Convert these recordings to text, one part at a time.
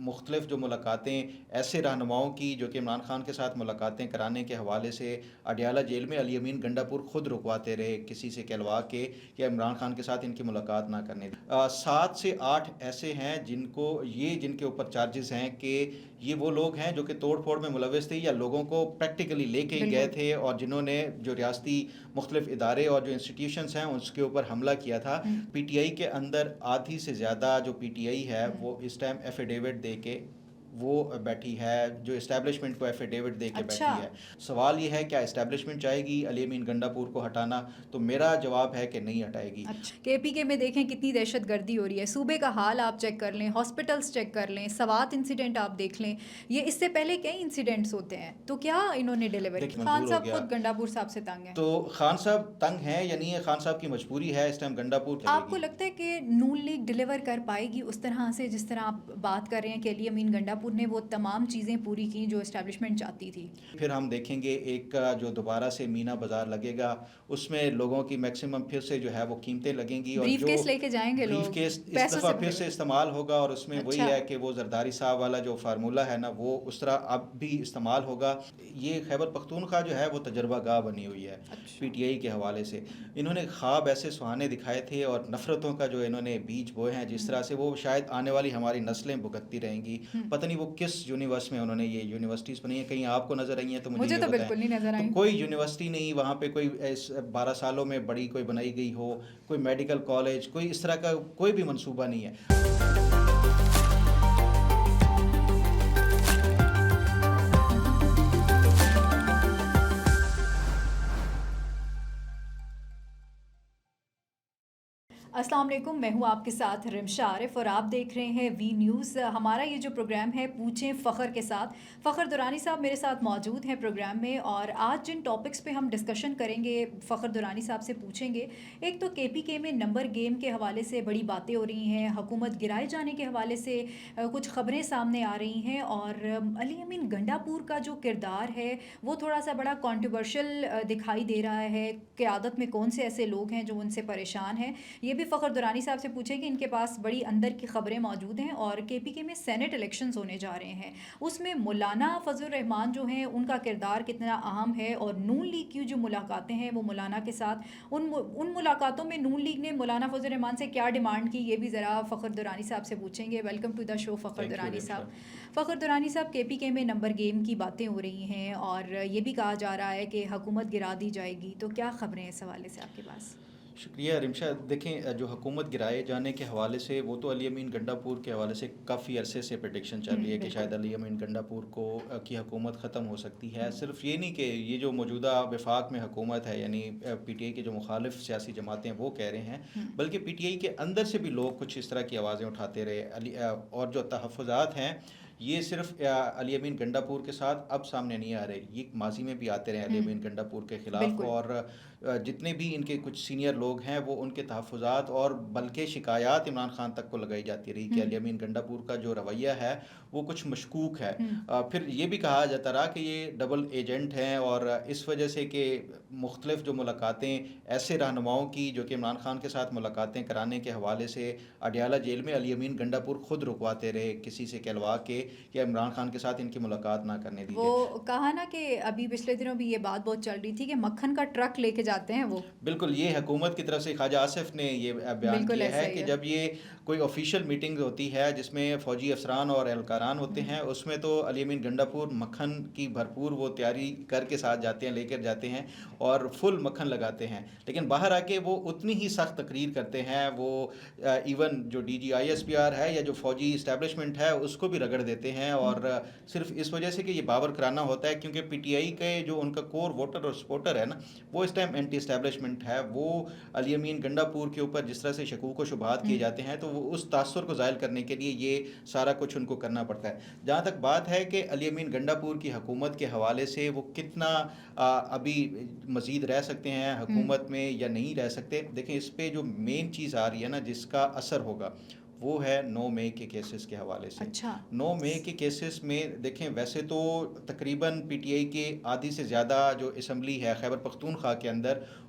مختلف جو ملاقاتیں ایسے رہنماؤں کی جو کہ عمران خان کے ساتھ ملاقاتیں کرانے کے حوالے سے اڈیالہ جیل میں علی امین گنڈا پور خود رکواتے رہے کسی سے کہلوا کے کہ عمران خان کے ساتھ ان کی ملاقات نہ کرنے دی۔ 7 سے 8 ایسے ہیں جن کے اوپر چارجز ہیں کہ یہ وہ لوگ ہیں جو کہ توڑ پھوڑ میں ملوث تھے یا لوگوں کو پریکٹیکلی لے کے ہی گئے بالکل تھے، اور جنہوں نے جو ریاستی مختلف ادارے اور جو انسٹیٹیوشنز ہیں اس کے اوپر حملہ کیا تھا۔ پی ٹی آئی کے اندر آدھی سے زیادہ جو پی ٹی آئی ہے وہ اس ٹائم ایفیڈیوٹ دے کے وہ بیٹھی ہے، جو اسٹیبلشمنٹ کو ایفیڈیوٹ دے کے بیٹھی اچھا ہے۔ سوال یہ ہے کیا اسٹیبلشمنٹ چاہے گی علی امین گنڈا پور کو ہٹانا؟ تو میرا جواب ہے کہ نہیں ہٹائے گی۔ اچھا کے پی کے میں دیکھیں کتنی دہشت گردی ہو رہی ہے، صوبے کا حال آپ چیک کر لیں، ہاسپٹلس چیک کر لیں، سوات انسیڈنٹ آپ دیکھ لیں، یہ اس سے پہلے کئی انسیڈنٹس ہوتے ہیں، تو کیا انہوں نے ڈیلیور دیکھ کیا؟ خان منظور ہو صاحب گیا خود گنڈا پور صاحب سے تنگ ہیں، تو خان صاحب تنگ ہیں یا نہیں ہے، خان صاحب کی مجبوری ہے، اس ٹائم گنڈا پور چلے آپ کو گی۔ لگتا ہے کہ نون لیگ ڈیلیور کر پائے گی اس طرح سے جس طرح آپ بات کر رہے ہیں کہ علی امین گنڈا پور نے وہ تمام چیزیں پوری کی جو اسٹیبلشمنٹ چاہتی تھی؟ پھر ہم دیکھیں گے ایک جو دوبارہ سے مینا بازار لگے گا، اس میں لوگوں کی میکسیمم پھر سے جو ہے وہ قیمتیں لگیں گی، اور بریف جو کیس لے کے جائیں گے بریف لوگ کیس اس پیسوں دفعہ سے پھر بھرے سے ہوئے۔ استعمال ہوگا، اور اس میں وہی اچھا ہے کہ وہ زرداری صاحب والا جو فارمولہ ہے نا وہ اس طرح اب بھی استعمال ہوگا۔ یہ خیبر پختونخوا جو ہے وہ تجربہ گاہ بنی ہوئی ہے پی اچھا ٹی آئی کے حوالے سے۔ انہوں نے خواب ایسے سہانے دکھائے تھے اور نفرتوں کا جو انہوں نے بیج بوئے ہیں جس طرح سے، وہ شاید آنے والی ہماری نسلیں بھگتتی رہیں گی۔ پتہ نہیں وہ کس یونیورس میں انہوں نے یہ یونیورسٹیز بنی ہیں، کہیں آپ کو نظر آئی ہیں تو مجھے مجھے یہ تو بتائیں۔ بالکل نہیں نظر تو آئی۔ کوئی یونیورسٹی نہیں وہاں پہ، کوئی 12 سالوں میں بڑی کوئی بنائی گئی ہو، کوئی میڈیکل کالج، کوئی اس طرح کا کوئی بھی منصوبہ نہیں ہے۔ السلام علیکم، میں ہوں آپ کے ساتھ رمشا عارف اور آپ دیکھ رہے ہیں وی نیوز۔ ہمارا یہ جو پروگرام ہے پوچھیں فخر کے ساتھ، فخر دورانی صاحب میرے ساتھ موجود ہیں پروگرام میں، اور آج جن ٹاپکس پہ ہم ڈسکشن کریں گے فخر دورانی صاحب سے پوچھیں گے۔ ایک تو کے پی کے میں نمبر گیم کے حوالے سے بڑی باتیں ہو رہی ہیں، حکومت گرائے جانے کے حوالے سے کچھ خبریں سامنے آ رہی ہیں، اور علی امین گنڈا پور کا جو کردار ہے وہ تھوڑا سا بڑا کانٹروورشل دکھائی دے رہا ہے۔ قیادت میں کون سے ایسے لوگ ہیں جو ان سے پریشان ہیں، یہ بھی فخر دورانی صاحب سے پوچھیں کہ ان کے پاس بڑی اندر کی خبریں موجود ہیں۔ اور کے پی کے میں سینٹ الیکشنز ہونے جا رہے ہیں، اس میں مولانا فضل الرحمان جو ہیں ان کا کردار کتنا اہم ہے، اور نون لیگ کی جو ملاقاتیں ہیں وہ مولانا کے ساتھ، ان ملاقاتوں میں نون لیگ نے مولانا فضل الرحمان سے کیا ڈیمانڈ کی، یہ بھی ذرا فخر دورانی صاحب سے پوچھیں گے۔ ویلکم ٹو دا شو فخر دورانی صاحب۔ فخر دورانی صاحب، کے پی کے میں نمبر گیم کی باتیں ہو رہی ہیں اور یہ بھی کہا جا رہا ہے کہ حکومت گرا دی جائے گی، تو کیا خبریں اس حوالے سے آپ کے پاس؟ شکریہ رمشا۔ دیکھیں جو حکومت گرائے جانے کے حوالے سے، وہ تو علی امین گنڈا پور کے حوالے سے کافی عرصے سے پریڈکشن چل رہی ہے کہ بالکل شاید علی امین گنڈا پور کی حکومت ختم ہو سکتی ہے۔ صرف یہ نہیں کہ یہ جو موجودہ وفاق میں حکومت ہے، یعنی پی ٹی آئی کے جو مخالف سیاسی جماعتیں وہ کہہ رہے ہیں، بلکہ پی ٹی آئی کے اندر سے بھی لوگ کچھ اس طرح کی آوازیں اٹھاتے رہے، اور جو تحفظات ہیں یہ صرف علی امین گنڈا پور کے ساتھ اب سامنے نہیں آ رہے، یہ ماضی میں بھی آتے رہے علی امین گنڈا پور کے خلاف، بالکل اور جتنے بھی ان کے کچھ سینئر لوگ ہیں وہ ان کے تحفظات اور بلکہ شکایات عمران خان تک کو لگائی جاتی رہی کہ علی امین گنڈا پور کا جو رویہ ہے وہ کچھ مشکوک ہے۔ پھر یہ بھی کہا جاتا رہا کہ یہ ڈبل ایجنٹ ہیں، اور اس وجہ سے کہ مختلف جو ملاقاتیں ایسے رہنماؤں کی جو کہ عمران خان کے ساتھ ملاقاتیں کرانے کے حوالے سے اڈیالہ جیل میں علی امین گنڈا پور خود رکواتے رہے کسی سے کہلوا کے کہ عمران خان کے ساتھ ان کی ملاقات نہ کرنے دی جائے۔ وہ کہا نا کہ ابھی پچھلے دنوں بھی یہ بات بہت چل رہی تھی کہ مکھن کا ٹرک لے کے جاتے ہیں وہ، بالکل، یہ حکومت کی طرف سے خواجہ آصف نے یہ بیان بالکل کیا ایسا ہے ہی کہ ہے۔ جب یہ کوئی آفیشیل میٹنگ ہوتی ہے جس میں فوجی افسران اور اہلکاران ہوتے ہیں، اس میں تو علی امین گنڈا پور مکھن کی بھرپور وہ تیاری کر کے ساتھ جاتے ہیں، لے کر جاتے ہیں اور فل مکھن لگاتے ہیں، لیکن باہر آ کے وہ اتنی ہی سخت تقریر کرتے ہیں، وہ ایون جو D G I S P R ہے یا جو فوجی اسٹیبلشمنٹ ہے اس کو بھی رگڑ دیتے ہیں، اور صرف اس وجہ سے کہ یہ باور کرانا ہوتا ہے کیونکہ پی ٹی آئی کے جو ان کا کور ووٹر اور سپورٹر ہے نا، وہ اس ٹائم اینٹی اسٹیبلشمنٹ ہے، وہ علی امین گنڈا پور کے اوپر جس طرح سے شکوک و شبہات کیے جاتے ہیں تو وہ اس تاثر کو زائل کرنے کے لیے یہ سارا کچھ ان کو کرنا پڑتا ہے۔ جہاں تک بات ہے کہ علی امین گنڈا پور کی حکومت کے حوالے سے وہ کتنا ابھی مزید رہ سکتے ہیں حکومت میں یا نہیں رہ سکتے، دیکھیں اس پہ جو مین چیز آ رہی ہے نا جس کا اثر ہوگا وہ ہے 9 مئی کے کیسز کے حوالے سے۔ اچھا 9 مئی کے کیسز میں دیکھیں ویسے تو تقریباً پی ٹی آئی کے آدھی سے زیادہ جو اسمبلی ہے خیبر پختونخوا کے اندر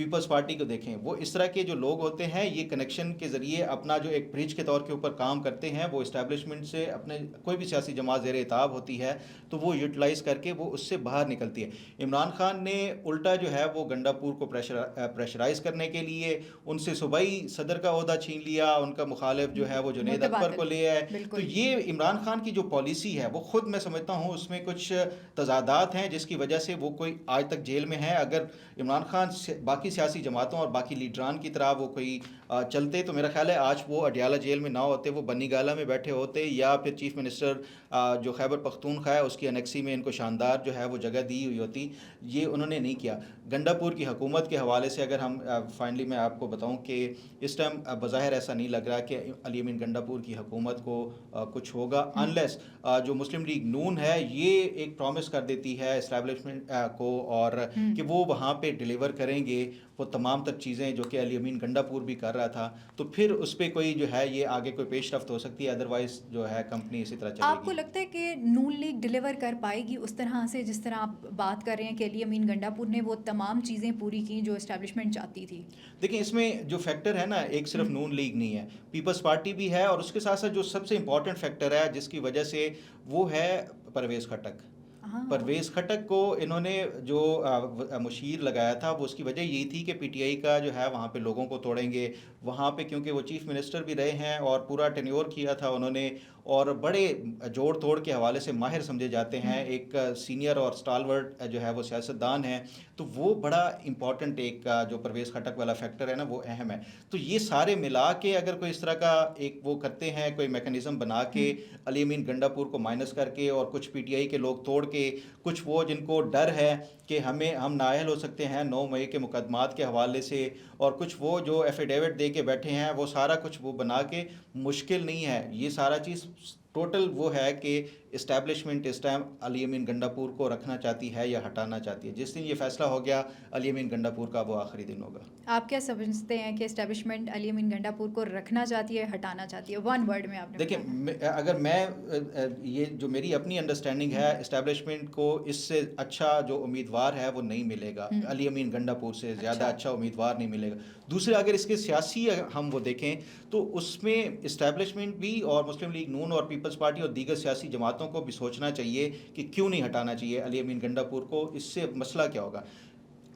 پیپلز پارٹی کو دیکھیں، وہ اس طرح کے جو لوگ ہوتے ہیں یہ کنیکشن کے ذریعے اپنا جو ایک برج کے طور کے اوپر کام کرتے ہیں، وہ اسٹیبلشمنٹ سے اپنے کوئی بھی سیاسی جماعت زیر اتاب ہوتی ہے تو وہ یوٹیلائز کر کے وہ اس سے باہر نکلتی ہے۔ عمران خان نے الٹا جو ہے وہ گنڈا پور کو پریشرائز کرنے کے لیے ان سے صوبائی صدر کا عہدہ چھین لیا، ان کا مخالف جو ہے وہ جنید اکبر کو لے آئے۔ تو یہ عمران خان کی جو پالیسی ہے وہ خود میں سمجھتا ہوں اس میں کچھ تضادات ہیں جس کی وجہ سے وہ کوئی آج تک جیل میں ہے۔ اگر عمران خان باقی سیاسی جماعتوں اور باقی لیڈران کی طرح وہ کوئی چلتے تو میرا خیال ہے آج وہ اڈیالہ جیل میں نہ ہوتے، وہ بنی گالہ میں بیٹھے ہوتے، یا پھر چیف منسٹر جو خیبر پختونخوا ہے اس کی انیکسی میں ان کو شاندار جو ہے وہ جگہ دی ہوئی ہوتی۔ یہ انہوں نے نہیں کیا۔ گنڈا پور کی حکومت کے حوالے سے اگر ہم فائنلی میں آپ کو بتاؤں کہ اس ٹائم بظاہر ایسا نہیں لگ رہا کہ علی امین گنڈا پور کی حکومت کو کچھ ہوگا، انلیس جو مسلم لیگ نون ہے یہ ایک پرومس کر دیتی ہے اسٹیبلشمنٹ کو اور کہ وہ وہاں پہ ڈیلیور کریں گے وہ تمام تر چیزیں جو کہ علی امین گنڈا پور بھی کر رہا تھا، تو پھر اس پہ کوئی جو ہے یہ آگے کوئی پیش رفت ہو سکتی ہے، ادروائز جو ہے کمپنی اسی طرح چلے گی۔ آپ کو لگتا ہے کہ نون لیگ ڈیلیور کر پائے گی اس طرح سے جس طرح آپ بات کر رہے ہیں کہ علی امین گنڈا پور نے وہ تمام چیزیں پوری کی جو اسٹیبلشمنٹ چاہتی تھی؟ دیکھیں اس میں جو فیکٹر ہے نا، ایک صرف نون لیگ نہیں ہے، پیپلز پارٹی بھی ہے، اور اس کے ساتھ ساتھ جو سب سے امپورٹنٹ فیکٹر ہے جس کی وجہ سے وہ ہے پرویز خٹک۔ پرویز خٹک کو انہوں نے جو مشیر لگایا تھا وہ اس کی وجہ یہی تھی کہ پی ٹی آئی کا جو ہے وہاں پہ لوگوں کو توڑیں گے، وہاں پہ کیونکہ وہ چیف منسٹر بھی رہے ہیں اور پورا ٹینیور کیا تھا انہوں نے، اور بڑے جوڑ توڑ کے حوالے سے ماہر سمجھے جاتے ہیں، ایک سینئر اور اسٹالورٹ جو ہے وہ سیاستدان ہیں، تو وہ بڑا امپورٹنٹ ایک جو پرویز خٹک والا فیکٹر ہے نا وہ اہم ہے۔ تو یہ سارے ملا کے اگر کوئی اس طرح کا ایک وہ کرتے ہیں کوئی میکنزم بنا کے علی امین گنڈا پور کو مائنس کر کے اور کچھ پی ٹی آئی کے لوگ توڑ کے، کچھ وہ جن کو ڈر ہے کہ ہم نااہل ہو سکتے ہیں 9 مئی کے مقدمات کے حوالے سے، اور کچھ وہ جو ایفیڈیوٹ دے کے بیٹھے ہیں، وہ سارا کچھ وہ بنا کے، مشکل نہیں ہے یہ سارا چیز ٹوٹل وہ ہے کہ اسٹیبلشمنٹ اس ٹائم علی امین گنڈا پور کو رکھنا چاہتی ہے یا ہٹانا چاہتی ہے۔ جس دن یہ فیصلہ ہو گیا علی امین گنڈا پور کا وہ آخری دن ہوگا۔ آپ کیا سمجھتے ہیں کہ اسٹیبلشمنٹ علی امین گنڈا پور کو رکھنا چاہتی ہے، ہٹانا چاہتی ہے؟ ون ورڈ میں آپ نے دیکھیں اگر میں یہ جو میری اپنی انڈرسٹینڈنگ ہے، اسٹیبلشمنٹ کو اس سے اچھا جو امیدوار ہے وہ نہیں ملے گا، علی امین گنڈا پور سے زیادہ اچھا امیدوار نہیں ملے گا۔ دوسرے اگر اس کے سیاسی ہم وہ دیکھیں تو اس میں اسٹیبلشمنٹ بھی اور مسلم لیگ نون اور پیپلز پارٹی اور دیگر سیاسی جماعتوں کو بھی سوچنا چاہیے کہ کیوں نہیں ہٹانا چاہیے علی امین گنڈا پور کو، اس سے مسئلہ کیا ہوگا۔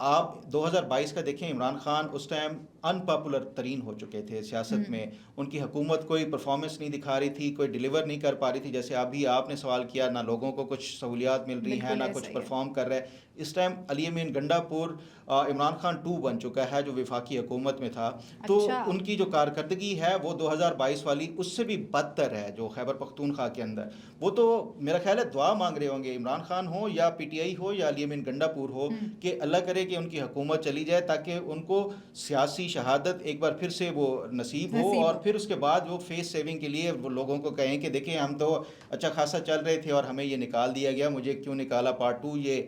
آپ 2022 کا دیکھیں، عمران خان اس ٹائم ان پاپولر ترین ہو چکے تھے سیاست میں، ان کی حکومت کوئی پرفارمنس نہیں دکھا رہی تھی، کوئی ڈیلیور نہیں کر پا رہی تھی، جیسے ابھی آپ نے سوال کیا، نہ لوگوں کو کچھ سہولیات مل رہی ہیں، نہ کچھ پرفارم کر رہے۔ اس ٹائم علی امین گنڈا پور عمران خان 2 بن چکا ہے جو وفاقی حکومت میں تھا، تو ان کی جو کارکردگی ہے وہ 2022 والی اس سے بھی بدتر ہے جو خیبر پختونخوا کے اندر۔ وہ تو میرا خیال ہے دعا مانگ رہے ہوں گے عمران خان ہو یا پی ٹی آئی ہو یا علی امین گنڈا پور ہو کہ اللہ کرے کہ ان کی حکومت چلی جائے تاکہ ان کو سیاسی شہادت ایک بار پھر سے وہ نصیب ہو، اور پھر اس کے بعد وہ فیس سیونگ کے لیے وہ لوگوں کو کہیں کہ دیکھیں ہم تو اچھا خاصا چل رہے تھے اور ہمیں یہ نکال دیا گیا، مجھے کیوں نکالا، پارٹ 2 یہ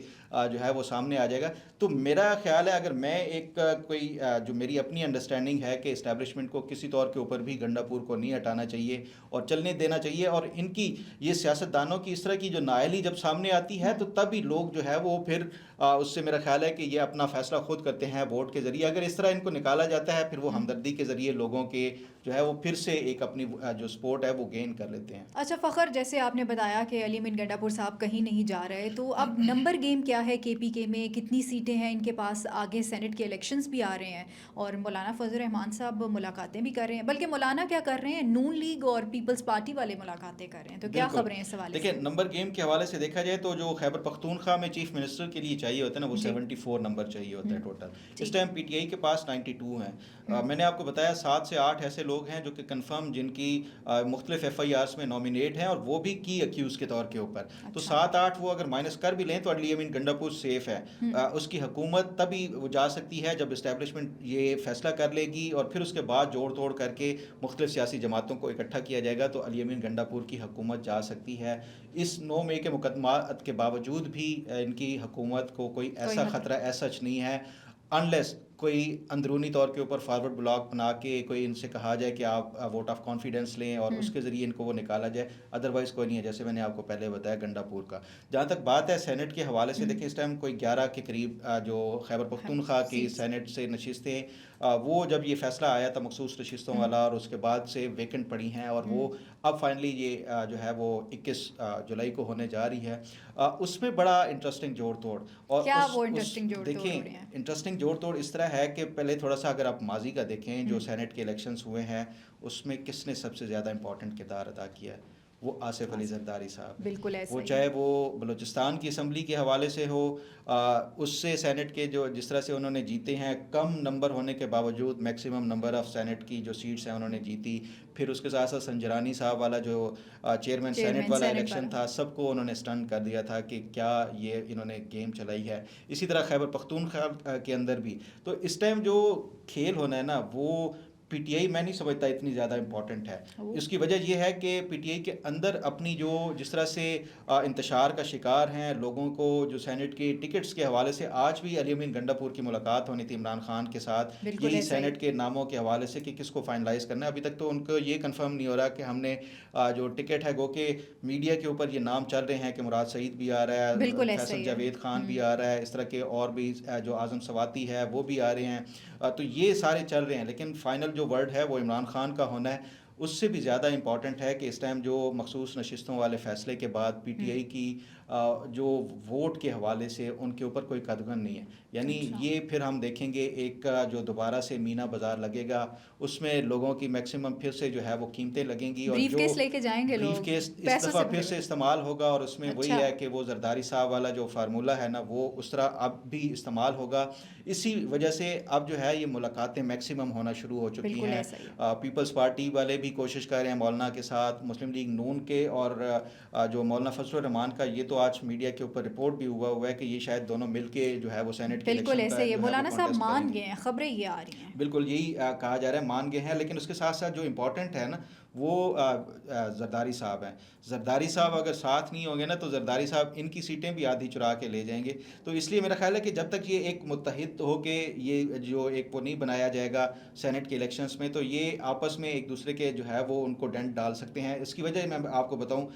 جو ہے وہ سامنے آ جائے گا۔ تو میرا خیال ہے اگر میں ایک کوئی جو میری اپنی انڈرسٹینڈنگ ہے کہ اسٹیبلشمنٹ کو کسی طور کے اوپر بھی گنڈا پور کو نہیں ہٹانا چاہیے اور چلنے دینا چاہیے، اور ان کی یہ سیاستدانوں کی اس طرح کی جو نااہلی جب سامنے آتی ہے تو تبھی لوگ جو ہے وہ پھر اس سے میرا خیال ہے کہ یہ اپنا فیصلہ خود کرتے ہیں ووٹ کے ذریعے۔ اگر اس طرح ان کو نکالا جاتا ہے پھر وہ ہمدردی کے ذریعے لوگوں کے جو ہے وہ پھر سے ایک اپنی جو سپورٹ ہے وہ گین کر لیتے ہیں۔ اچھا فخر، جیسے آپ نے بتایا کہ علی امین گنڈا پور صاحب کہیں نہیں جا رہے، تو اب نمبر گیم کیا ہے کے پی کے میں؟ کتنی سیٹیں ہیں ان کے پاس؟ آگے سینٹ کے الیکشنز بھی آ رہے ہیں اور مولانا فضل الرحمان صاحب ملاقاتیں بھی کر رہے ہیں، بلکہ مولانا کیا کر رہے ہیں، نون لیگ اور پیپلز پارٹی والے ملاقاتیں کر رہے ہیں، تو کیا خبریں اس حوالے سے؟ دیکھیں نمبر گیم کے حوالے سے دیکھا جائے تو جو خیبر پختونخوا میں چیف منسٹر کے لیے چاہیے ہوتا ہے نا وہ 74 نمبر چاہیے ہوتا ہے ٹوٹل۔ اس ٹائم پی ٹی آئی کے پاس 92 ہیں۔ میں نے آپ کو بتایا 7 سے 8 ایسے لوگ ہیں جو کہ کنفرم جن کی مختلف ایف آئی آرس میں نامینیٹ ہیں اور وہ بھی کی اکیوز کے طور کے اوپر، تو 7-8 وہ اگر مائنس کر بھی لیں تو علی امین گنڈا پور سیف ہے۔ اس کی حکومت تبھی وہ جا سکتی ہے جب اسٹیبلشمنٹ یہ فیصلہ کر لے گی اور پھر اس کے بعد جوڑ توڑ کر کے مختلف سیاسی جماعتوں کو اکٹھا کیا جائے گا، تو علی امین گنڈا پور کی حکومت جا سکتی ہے۔ اس 9 مئی کے مقدمات کے باوجود بھی ان کی حکومت کو کوئی ایسا خطرہ ایسا نہیں ہے، انلیس کوئی اندرونی طور کے اوپر فارورڈ بلاک بنا کے کوئی ان سے کہا جائے کہ آپ ووٹ آف کانفیڈنس لیں اور اس کے ذریعے ان کو وہ نکالا جائے، ادروائز کوئی نہیں ہے، جیسے میں نے آپ کو پہلے بتایا گنڈا پور کا۔ جہاں تک بات ہے سینٹ کے حوالے سے، دیکھیں اس ٹائم کوئی 11 کے قریب جو خیبر پختونخوا کی سینٹ سے نشستیں، وہ جب یہ فیصلہ آیا تھا مخصوص نشستوں والا، اور اس کے بعد سے ویکنٹ پڑی ہیں، اور وہ اب فائنلی یہ جو ہے وہ 21 جولائی کو ہونے جا رہی ہے۔ اس میں بڑا انٹرسٹنگ جوڑ توڑ، اور کیا وہ اس انٹرسٹنگ جوڑ توڑ ہو دیکھیں رہے ہیں؟ انٹرسٹنگ جوڑ توڑ اس طرح ہے کہ پہلے تھوڑا سا اگر آپ ماضی کا دیکھیں، جو سینٹ کے الیکشنز ہوئے ہیں اس میں کس نے سب سے زیادہ امپورٹنٹ کردار ادا کیا ہے؟ وہ آصف علی زرداری صاحب، بالکل ایسا وہ ہی چاہے وہ بلوچستان کی اسمبلی کے حوالے سے ہو، اس سے سینٹ کے جو جس طرح سے انہوں نے جیتے ہیں، کم نمبر ہونے کے باوجود میکسیمم نمبر آف سینٹ کی جو سیٹس ہیں انہوں نے جیتی۔ پھر اس کے ساتھ ساتھ سنجرانی صاحب والا جو چیئرمین سینٹ والا الیکشن تھا، سب کو انہوں نے اسٹن کر دیا تھا کہ کیا یہ انہوں نے گیم چلائی ہے۔ اسی طرح خیبر پختونخوا کے اندر بھی، تو اس ٹائم جو کھیل ہونا ہے نا، وہ پی ٹی آئی میں نہیں سمجھتا اتنی زیادہ امپورٹنٹ ہے۔ اس کی وجہ یہ ہے کہ پی ٹی آئی کے اندر اپنی جو جس طرح سے انتشار کا شکار ہیں لوگوں کو، جو سینٹ کے ٹکٹس کے حوالے سے آج بھی علی امین گنڈا پور کی ملاقات ہونی تھی عمران خان کے ساتھ، یہی سینٹ کے ناموں کے حوالے سے کہ کس کو فائنلائز کرنا ہے۔ ابھی تک تو ان کو یہ کنفرم نہیں ہو رہا کہ ہم نے جو ٹکٹ ہے، گو کہ میڈیا کے اوپر یہ نام چل رہے ہیں کہ مراد سعید بھی آ رہا ہے، فیصل جاوید خان بھی آ رہا ہے، اس طرح کے اور بھی جو اعظم سواتی ہے وہ بھی آ رہے ہیں، تو یہ سارے چل رہے ہیں، لیکن فائنل جو ورڈ ہے وہ عمران خان کا ہونا ہے۔ اس سے بھی زیادہ امپورٹنٹ ہے کہ اس ٹائم جو مخصوص نشستوں والے فیصلے کے بعد پی ٹی آئی کی جو ووٹ کے حوالے سے ان کے اوپر کوئی قدغن نہیں ہے، یعنی یہ پھر ہم دیکھیں گے ایک جو دوبارہ سے مینا بازار لگے گا، اس میں لوگوں کی میکسیمم پھر سے جو ہے وہ قیمتیں لگیں گی، اور جو لے کے جائیں گے بریف کیس اس دفعہ پھر سے استعمال ہوگا، اور اس میں وہی ہے کہ وہ زرداری صاحب والا جو فارمولہ ہے نا، وہ اس طرح اب بھی استعمال ہوگا۔ اسی وجہ سے اب جو ہے یہ ملاقاتیں میکسیمم ہونا شروع ہو چکی ہیں۔ پیپلز پارٹی والے بھی کوشش کر رہے ہیں مولانا کے ساتھ، مسلم لیگ نون کے، اور جو مولانا فضل الرحمان کا، یہ تو آج میڈیا کے اوپر رپورٹ بھی ہوا ہے کہ یہ شاید دونوں مل کے جو ہے وہ سینٹ کے الیکشن کا بالکل ایسے ہی مولانا صاحب مان گئے ہیں، خبریں یہ آ رہی ہیں، بالکل یہی کہا جا رہا ہے، مان گئے ہیں، لیکن اس کے ساتھ ساتھ جو امپورٹنٹ ہے نا وہ زرداری صاحب ہیں۔ زرداری صاحب اگر ساتھ نہیں ہوں گے نا تو زرداری صاحب ان کی سیٹیں بھی آدھی چرا کے لے جائیں گے، تو اس لیے میرا خیال ہے کہ جب تک یہ ایک متحد ہو کے یہ جو ایک وہ نہیں بنایا جائے گا سینٹ کے الیکشنز میں، تو یہ آپس میں ایک دوسرے کے جو ہے وہ ان کو ڈنٹ ڈال سکتے ہیں۔ اس کی وجہ میں آپ کو بتاؤں،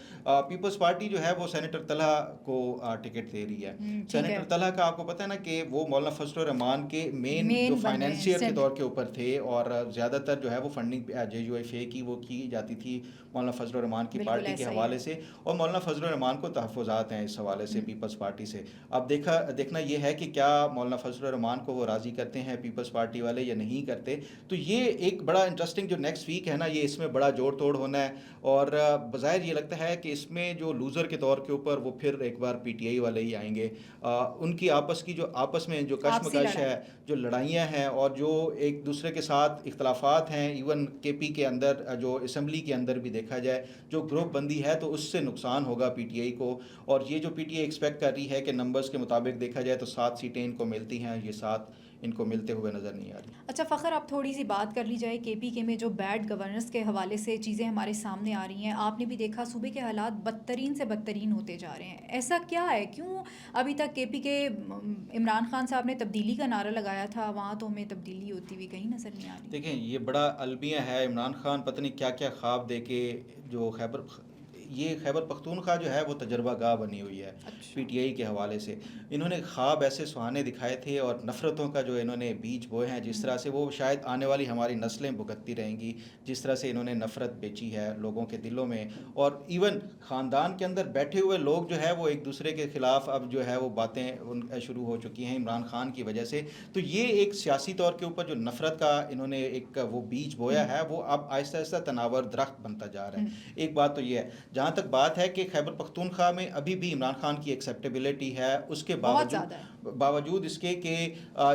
پیپلز پارٹی جو ہے وہ سینیٹر طلحہ کو ٹکٹ دے رہی ہے۔ سینیٹر طلحہ کا آپ کو پتہ ہے نا کہ وہ مولانا فضل الرحمان کے مین جو فائنینسیئر کے طور کے اوپر تھے، اور زیادہ تر جو ہے وہ funding J U F A کی وہ کی جاتی تھی مولانا فضل الرحمان کی پارٹی کے حوالے سے، اور مولانا فضل الرحمان کو تحفظات ہیں اس حوالے سے پیپلز پارٹی سے۔ اب دیکھنا یہ ہے کہ کیا مولانا فضل الرحمان کو وہ راضی کرتے ہیں پیپلز پارٹی والے یا نہیں کرتے، تو یہ ایک بڑا انٹرسٹنگ جو نیکسٹ ویک ہے نا، یہ اس میں بڑا جوڑ توڑ ہونا ہے، اور بظاہر یہ لگتا ہے کہ اس میں جو لوزر کے طور کے اوپر وہ پھر ایک بار پی ٹی آئی والے ہی آئیں گے۔ ان کی آپس میں جو کشمکش ہے، جو لڑائیاں ہیں، اور جو ایک دوسرے کے ساتھ اختلافات ہیں، ایون کے پی کے اندر جو اسمبلی کے اندر بھی دیکھا جائے جو گروپ بندی ہے، تو اس سے نقصان ہوگا پی ٹی آئی کو، اور یہ جو پی ٹی آئی ایکسپیکٹ کر رہی ہے کہ نمبرز کے مطابق دیکھا جائے تو 7 سیٹیں ان کو ملتی ہیں، یہ 7 ان کو ملتے ہوئے نظر نہیں آ رہی۔ اچھا فخر، آپ تھوڑی سی بات کر لی جائے کے پی کے میں جو بیڈ گورننس کے حوالے سے چیزیں ہمارے سامنے آ رہی ہیں، آپ نے بھی دیکھا صوبے کے حالات بدترین سے بدترین ہوتے جا رہے ہیں، ایسا کیا ہے؟ کیوں ابھی تک کے پی کے عمران خان صاحب نے تبدیلی کا نعرہ لگایا تھا، وہاں تو ہمیں تبدیلی ہوتی ہوئی کہیں نظر نہیں آ رہی؟ دیکھیں یہ بڑا المیہ ہے، عمران خان پتہ نہیں کیا کیا خواب دے کے جو خیبر پختونخوا جو ہے وہ تجربہ گاہ بنی ہوئی ہے پی ٹی آئی کے حوالے سے۔ انہوں نے خواب ایسے سہانے دکھائے تھے، اور نفرتوں کا جو انہوں نے بیج بوئے ہیں، جس طرح سے وہ شاید آنے والی ہماری نسلیں بھگتتی رہیں گی، جس طرح سے انہوں نے نفرت بیچی ہے لوگوں کے دلوں میں، اور ایون خاندان کے اندر بیٹھے ہوئے لوگ جو ہے وہ ایک دوسرے کے خلاف اب جو ہے وہ باتیں شروع ہو چکی ہیں عمران خان کی وجہ سے۔ تو یہ ایک سیاسی طور کے اوپر جو نفرت کا انہوں نے ایک وہ بیج بویا ہے، وہ اب آہستہ آہستہ تناور درخت بنتا جا رہا ہے۔ ایک بات تو یہ ہے، جہاں تک بات ہے کہ خیبر پختونخوا میں ابھی بھی عمران خان کی ایکسیپٹیبلٹی ہے، اس کے باوجود اس کے کہ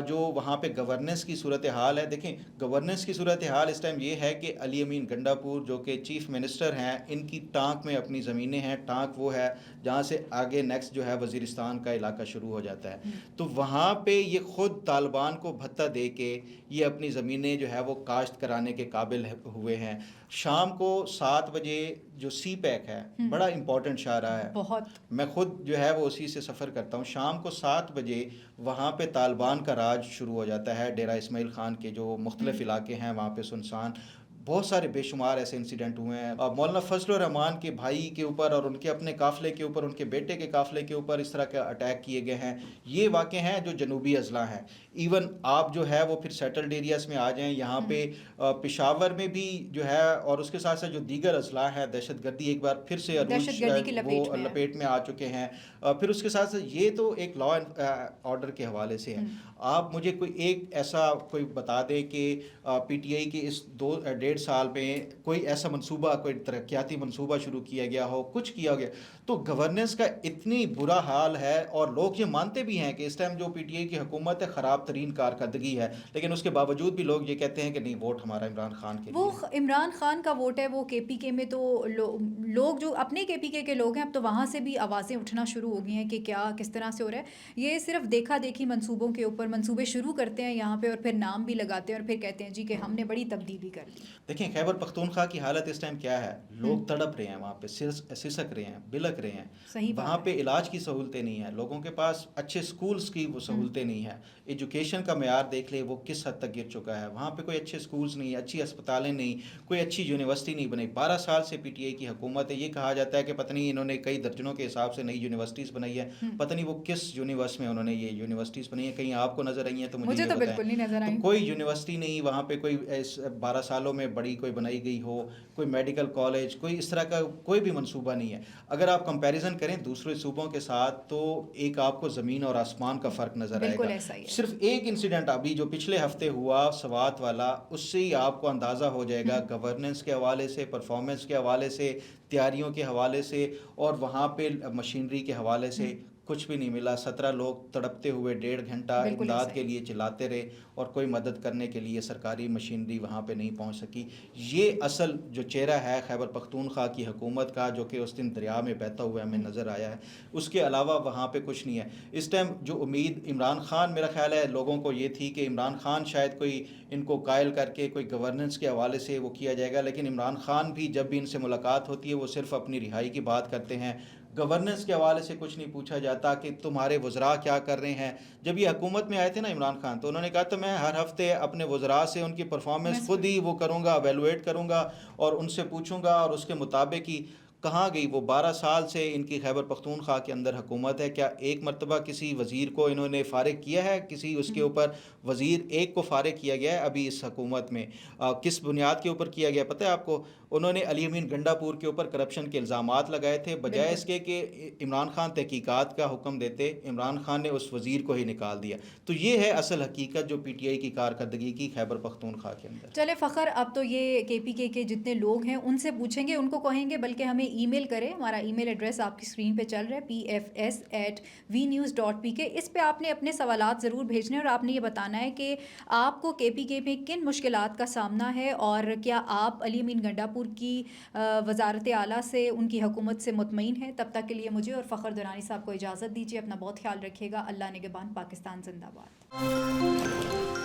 جو وہاں پہ گورننس کی صورتحال ہے، دیکھیں گورننس کی صورتحال اس ٹائم یہ ہے کہ علی امین گنڈا پور جو کہ چیف منسٹر ہیں، ان کی ٹانک میں اپنی زمینیں ہیں، ٹانک وہ ہے جہاں سے آگے نیکسٹ جو ہے وزیرستان کا علاقہ شروع ہو جاتا ہے، تو وہاں پہ یہ خود طالبان کو بھتہ دے کے یہ اپنی زمینیں جو ہے وہ کاشت کرانے کے قابل ہوئے ہیں۔ شام کو 7 بجے جو سی پیک ہے بڑا امپورٹنٹ شاہراہ ہے. بہت. میں خود جو ہے وہ اسی سے سفر کرتا ہوں. شام کو 7 بجے وہاں پہ طالبان کا راج شروع ہو جاتا ہے. ڈیرہ اسماعیل خان کے جو مختلف علاقے ہیں وہاں پہ سنسان. بہت سارے بے شمار ایسے انسیڈنٹ ہوئے ہیں. مولانا فضل الرحمان کے بھائی کے اوپر اور ان کے اپنے قافلے کے اوپر، ان کے بیٹے کے قافلے کے اوپر اس طرح کے اٹیک کیے گئے ہیں. یہ واقع ہیں جو جنوبی اضلاع ہیں. ایون آپ جو ہے وہ پھر سیٹلڈ ایریاز میں آ جائیں، یہاں پہ پشاور میں بھی جو ہے، اور اس کے ساتھ ساتھ جو دیگر اضلاع ہیں، دہشت گردی ایک بار پھر سے دہشت گردی کی وہ لپیٹ میں آ چکے ہیں. پھر اس کے ساتھ ساتھ یہ تو ایک لا اینڈ آرڈر کے حوالے سے ہے. آپ مجھے کوئی ایک ایسا کوئی بتا دیں کہ پی ٹی آئی کے اس 1.5 سال میں کوئی ایسا منصوبہ، کوئی ترقیاتی منصوبہ شروع کیا گیا ہو، کچھ کیا گیا. تو گورننس کا اتنی برا حال ہے، اور لوگ یہ مانتے بھی ہیں کہ اس ٹائم جو پی ٹی آئی کی حکومت ہے خراب ترین کارکردگی ہے، لیکن اس کے باوجود بھی لوگ یہ کہتے ہیں کہ نہیں، ووٹ ہمارا عمران خان کے لیے. وہ عمران خان کا ووٹ ہے. وہ کے پی کے میں تو لوگ جو اپنے کے پی کے لوگ ہیں، اب تو وہاں سے بھی آوازیں اٹھنا شروع ہو گئی ہیں کہ کیا کس طرح سے ہو رہا ہے. یہ صرف دیکھا دیکھی منصوبوں کے اوپر منصوبے شروع کرتے ہیں یہاں پہ، اور پھر نام بھی لگاتے ہیں، اور پھر کہتے ہیں جی کہ ہم نے بڑی تبدیلی کر دی. دیکھیں خیبر پختونخوا کی حالت اس ٹائم کیا ہے. لوگ تڑپ رہے ہیں وہاں پہ، سسک رہے ہیں، بلک رہے ہیں. وہاں پہ علاج کی سہولتیں نہیں ہیں، لوگوں کے پاس اچھے سکولز کی وہ سہولتیں نہیں ہیں. ایجوکیشن کا معیار دیکھ لیں وہ کس حد تک گر چکا ہے. وہاں پہ کوئی اچھے سکولز نہیں، اچھی اسپتالیں نہیں، کوئی اچھی یونیورسٹی نہیں بنی. 12 سال سے پی ٹی آئی کی حکومت ہے. یہ کہا جاتا ہے کہ پتہ نہیں انہوں نے کئی درجنوں کے حساب سے نئی یونیورسٹیز بنائی ہے. پتہ نہیں وہ کس یونیورس میں انہوں نے یہ یونیورسٹیز بنائی ہیں. کہیں آپ کو نظر آئی ہیں تو مجھے تو بالکل نہیں نظر آئی. کوئی یونیورسٹی نہیں وہاں پہ، کوئی 12 سالوں میں بڑی کوئی بنائی گئی ہو، کوئی میڈیکل کالج، کوئی اس طرح کا کوئی بھی منصوبہ نہیں ہے. اگر آپ کمپیریزن کریں دوسرے صوبوں کے ساتھ تو ایک آپ کو زمین اور آسمان کا فرق نظر آئے گا. صرف ایک انسیڈنٹ ابھی جو پچھلے ہفتے ہوا سوات والا، اس سے ہی آپ کو اندازہ ہو جائے گا گورننس کے حوالے سے، پرفارمنس کے حوالے سے، تیاریوں کے حوالے سے، اور وہاں پہ مشینری کے حوالے سے کچھ بھی نہیں ملا. 17 لوگ تڑپتے ہوئے 1.5 گھنٹہ امداد کے لیے چلاتے رہے، اور کوئی مدد کرنے کے لیے سرکاری مشینری وہاں پہ نہیں پہنچ سکی. یہ اصل جو چہرہ ہے خیبر پختونخوا کی حکومت کا، جو کہ اس دن دریا میں بہتا ہوا ہمیں نظر آیا ہے. اس کے علاوہ وہاں پہ کچھ نہیں ہے. اس ٹائم جو امید عمران خان، میرا خیال ہے لوگوں کو یہ تھی کہ عمران خان شاید کوئی ان کو قائل کر کے کوئی گورننس کے حوالے سے وہ کیا جائے گا، لیکن عمران خان بھی جب بھی ان سے ملاقات ہوتی ہے وہ صرف اپنی رہائی کی بات کرتے ہیں. گورننس کے حوالے سے کچھ نہیں پوچھا جاتا کہ تمہارے وزراء کیا کر رہے ہیں. جب یہ حکومت میں آئے تھے نا عمران خان، تو انہوں نے کہا تو میں ہر ہفتے اپنے وزراء سے ان کی پرفارمنس خود ہی وہ کروں گا، ایویلویٹ کروں گا، اور ان سے پوچھوں گا، اور اس کے مطابق ہی. کہاں گئی وہ 12 سال سے ان کی خیبر پختونخوا کے اندر حکومت ہے؟ کیا ایک مرتبہ کسی وزیر کو انہوں نے فارغ کیا ہے؟ کسی اس کے اوپر وزیر ایک کو فارغ کیا گیا ہے ابھی اس حکومت میں؟ کس بنیاد کے اوپر کیا گیا پتہ ہے آپ کو؟ انہوں نے علی امین گنڈا پور کے اوپر کرپشن کے الزامات لگائے تھے. بجائے اس کے کہ عمران خان تحقیقات کا حکم دیتے، عمران خان نے اس وزیر کو ہی نکال دیا. تو یہ ہے اصل حقیقت جو پی ٹی آئی کی کارکردگی کی خیبر پختونخوا کے اندر. چلے فخر، اب تو یہ کے پی کے جتنے لوگ ہیں ان سے پوچھیں گے، ان کو کہیں گے بلکہ ہمیں ای میل کریں. ہمارا ای میل ایڈریس آپ کی اسکرین پہ چل رہا ہے، pfs@vnews.pk. اس پہ آپ نے اپنے سوالات ضرور بھیجنے، اور آپ نے یہ بتانا ہے کہ آپ کو کے پی کے میں کن مشکلات کا سامنا ہے، اور کیا آپ علی امین گنڈا پور کی وزارت اعلیٰ سے، ان کی حکومت سے مطمئن ہیں. تب تک کے لیے مجھے اور فخر درانی صاحب کو اجازت دیجیے. اپنا بہت خیال رکھیے گا. اللہ نگہبان. پاکستان زندہ باد.